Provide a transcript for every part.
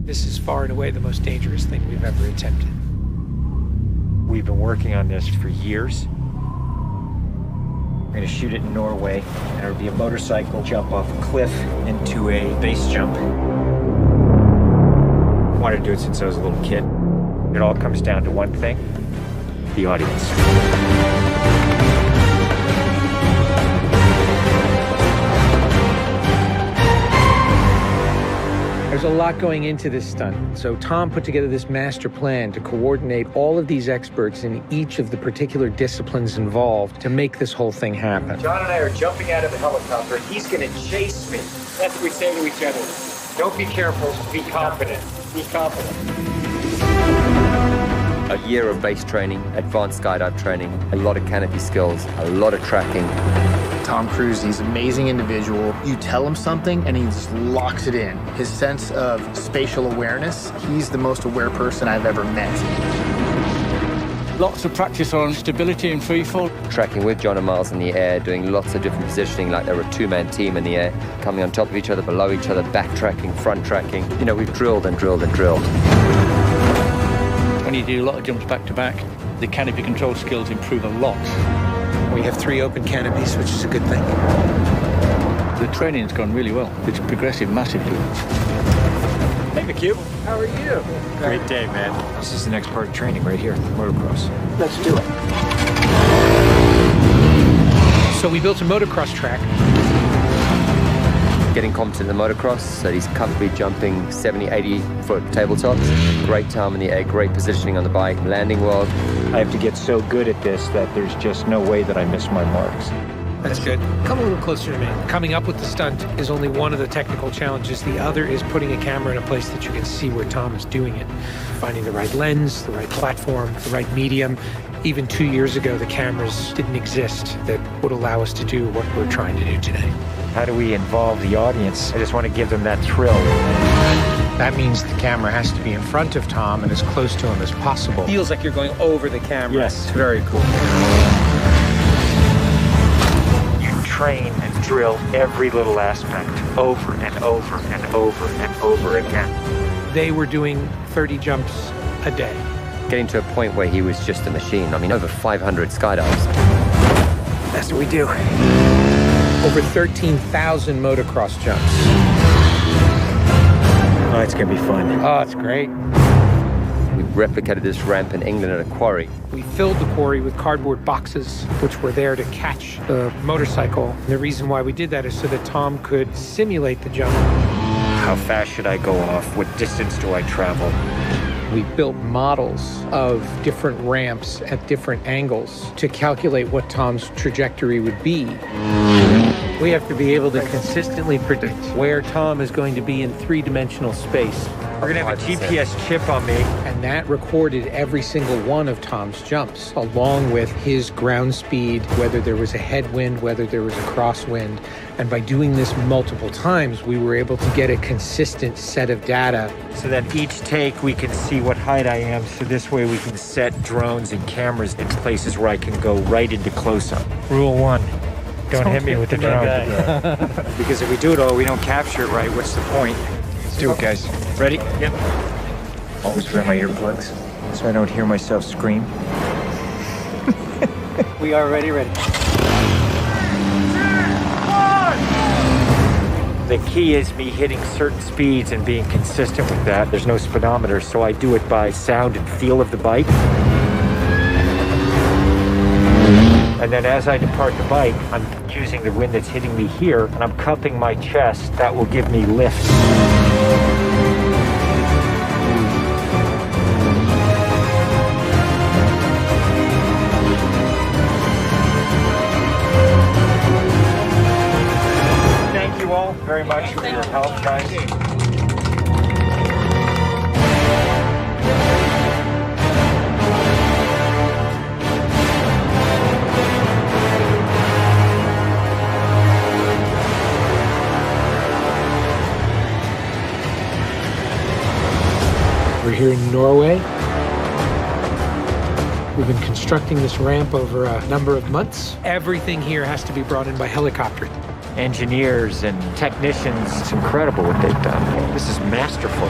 This is far and away the most dangerous thing we've ever attempted. We've been working on this for years. We're gonna shoot it in Norway, and it'll be a motorcycle jump off a cliff into a base jump. I wanted to do it since I was a little kid. It all comes down to one thing: the audience. There's a lot going into this stunt, so Tom put together this master plan to coordinate all of these experts in each of the particular disciplines involved to make this whole thing happen. John and I are jumping out of the helicopter. He's gonna chase me. That's what we say to each other. Don't be careful, be confident. Be confident. A year of base training, advanced skydive training, a lot of canopy skills, a lot of tracking. Tom Cruise, he's an amazing individual. You tell him something and he just locks it in. His sense of spatial awareness, he's the most aware person I've ever met. Lots of practice on stability and freefall. Tracking with John and Miles in the air, doing lots of different positioning like they were a two-man team in the air, coming on top of each other, below each other, backtracking, front tracking. You know, we've drilled and drilled and drilled. When you do a lot of jumps back to back, the canopy control skills improve a lot. We have 3 open canopies, which is a good thing. The training's gone really well. It's progressive massively. Hey, McHugh. How are you? Great day, man. This is the next part of training right here, motocross. Let's do it. So we built a motocross track. Getting competent in the motocross, so he's comfortably jumping 70, 80-foot tabletops. Great time in the air, great positioning on the bike, landing well. I have to get so good at this that there's just no way that I miss my marks. That's good. Come a little closer to me. Coming up with the stunt is only one of the technical challenges. The other is putting a camera in a place that you can see where Tom is doing it. Finding the right lens, the right platform, the right medium. Even 2 years ago, the cameras didn't exist that would allow us to do what we're trying to do today. How do we involve the audience? I just want to give them that thrill. That means the camera has to be in front of Tom and as close to him as possible. Feels like you're going over the camera. Yes, very cool. You train and drill every little aspect over and over and over and over again. They were doing 30 jumps a day. Getting to a point where he was just a machine. I mean, over 500 skydives. That's what we do. Over 13,000 motocross jumps. Oh, it's gonna be fun. Oh, it's great. We replicated this ramp in England at a quarry. We filled the quarry with cardboard boxes, which were there to catch the motorcycle. And the reason why we did that is so that Tom could simulate the jump. How fast should I go off? What distance do I travel? We built models of different ramps at different angles to calculate what Tom's trajectory would be. We have to be able to consistently predict where Tom is going to be in 3-dimensional space. We're gonna have a GPS chip on me. And that recorded every single one of Tom's jumps, along with his ground speed, whether there was a headwind, whether there was a crosswind. And by doing this multiple times, we were able to get a consistent set of data. So then each take, we can see what height I am. So this way we can set drones and cameras in places where I can go right into close-up. Rule 1. Don't hit me with the drone. Because if we do it all, we don't capture it right. What's the point? Let's do it, guys. Ready? Yep. Always wear my earplugs so I don't hear myself scream. We are ready. The key is me hitting certain speeds and being consistent with that. There's no speedometer, so I do it by sound and feel of the bike. And then as I depart the bike, I'm using the wind that's hitting me here, and I'm cupping my chest. That will give me lift. Thank you all very much for your help, guys. We're here in Norway. We've been constructing this ramp over a number of months. Everything here has to be brought in by helicopter. engineers and technicians. It's incredible what they've done. This is masterful.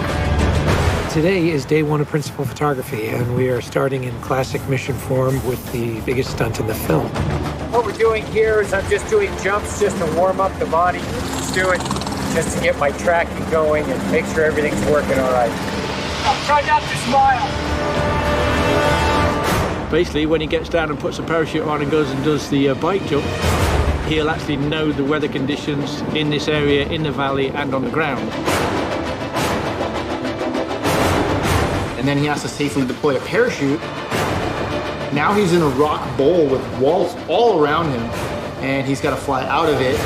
Today is day one of principal photography, and we are starting in classic mission form with the biggest stunt in the film. What we're doing here is I'm just doing jumps just to warm up the body. Just do it just to get my tracking going and make sure everything's working all right. I'll try not to smile. Basically, when he gets down and puts a parachute on and goes and does the bike jump, he'll actually know the weather conditions in this area, in the valley, and on the ground. And then he has to safely deploy a parachute. Now he's in a rock bowl with walls all around him, and he's got to fly out of it.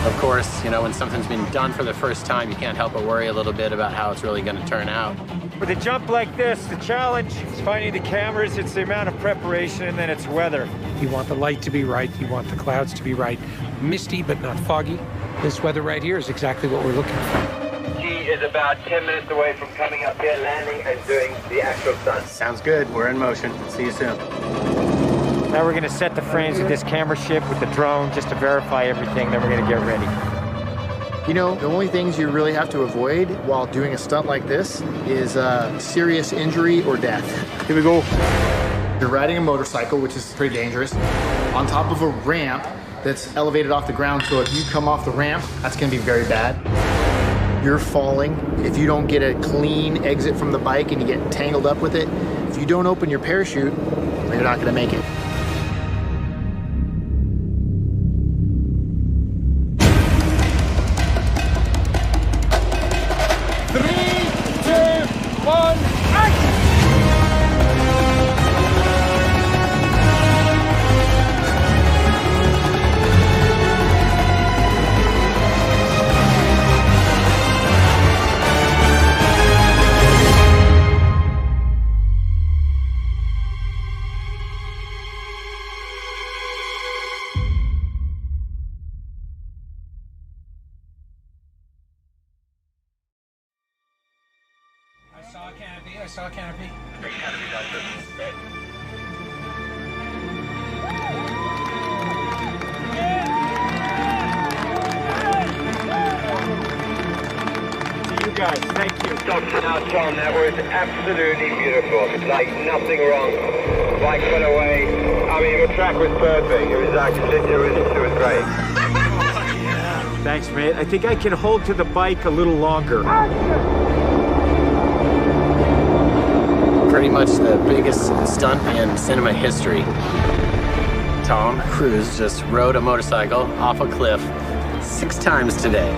Of course, you know, when something's been done for the first time, you can't help but worry a little bit about how it's really going to turn out. With a jump like this, the challenge is finding the cameras, it's the amount of preparation, and then it's weather. You want the light to be right, you want the clouds to be right. Misty, but not foggy. This weather right here is exactly what we're looking for. He is about 10 minutes away from coming up here, landing, and doing the actual stunt. Sounds good. We're in motion. See you soon. Now we're gonna set the frames with this camera ship with the drone just to verify everything, then we're gonna get ready. You know, the only things you really have to avoid while doing a stunt like this is serious injury or death. Here we go. You're riding a motorcycle, which is pretty dangerous, on top of a ramp that's elevated off the ground, so if you come off the ramp, that's gonna be very bad. You're falling. If you don't get a clean exit from the bike and you get tangled up with it, if you don't open your parachute, you're not gonna make it. I saw a canopy. To you guys, thank you. Dr. Tom, that was absolutely beautiful. Like nothing wrong. Bike went away. I mean, the track was perfect. It was actually, it was great. Thanks, mate. I think I can hold to the bike a little longer. Pretty much the biggest stunt in cinema history. Tom Cruise just rode a motorcycle off a cliff 6 times today.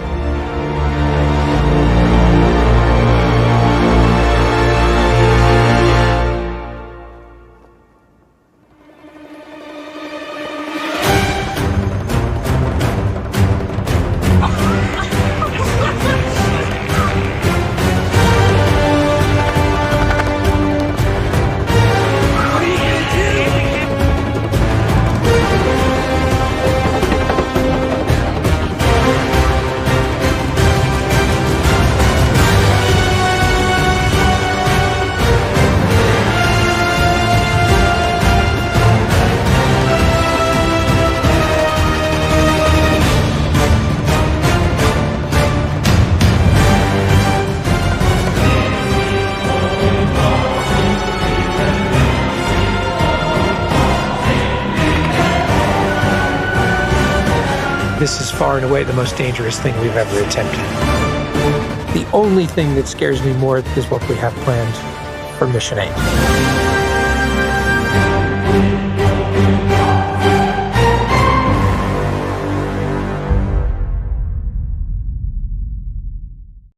This is far and away the most dangerous thing we've ever attempted. The only thing that scares me more is what we have planned for Mission 8.